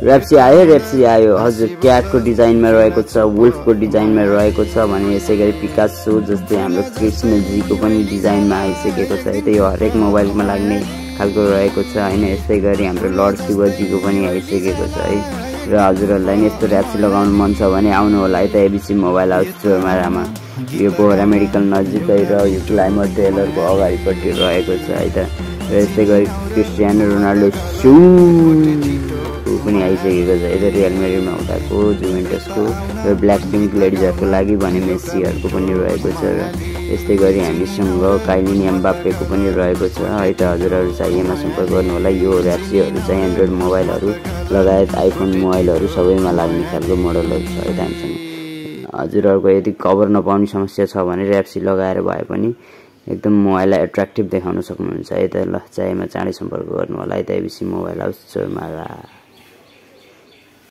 ऱ्याप्सी आयो हजुर क्याटको डिजाइनमा रहेको छ वुल्फको डिजाइनमा रहेको छ भने यसैगरी पिकासो जस्तै हाम्रो कृष्णजीको पनि डिजाइनमा आइसकेको छ है त यो हरेक मोबाइलमा लाग्ने खालको रहेको छ हैन यसैगरी हाम्रो लर्ड शिवजीको पनि आइसकेको छ है र हजुरहरुलाई नि यस्तो ऱ्याप्सी लगाउन मन छ भने आउनु होला है त एबिसी मोबाइल हाउस चोरमारामा यो पोखरा मेडिकल नजिकै र यो क्लाइमर टेलरको अगाडिपट्टि रहेको छ है त र यसैगरी क्रिस्टियानो रोनाल्डो सू पनि आइसकेको छ यता रियल मेड्रिडमा उताको जुभेन्टसको र ब्ल्याक पिङ्क लेडिजहरुको लागि भने मेस्सीहरुको पनि रहेको छ र यस्तै गरी हामीसँग काइलिन एम्बाप्पेको पनि रहेको छ है त हजुरहरु चाहिएमा सम्पर्क गर्नु होला यो ऱ्याप्सीहरु चाहिँ एन्ड्रोइड मोबाइलहरु लगायत आइफोन मोबाइलहरु सबैमा लाग्ने खालको मोडलहरु छ है त हामीसँग हजुरहरुको यदि कभर नपाउने समस्या छ भने ऱ्याप्सी लगाएर भए पनि एकदम मोबाइललाई एट्र्याक्टिभ देखाउन सक्नुहुन्छ है त ल चाहिएमा चाँडै सम्पर्क गर्नु होला है त एबिसी मोबाइल हाउस चोरमारा।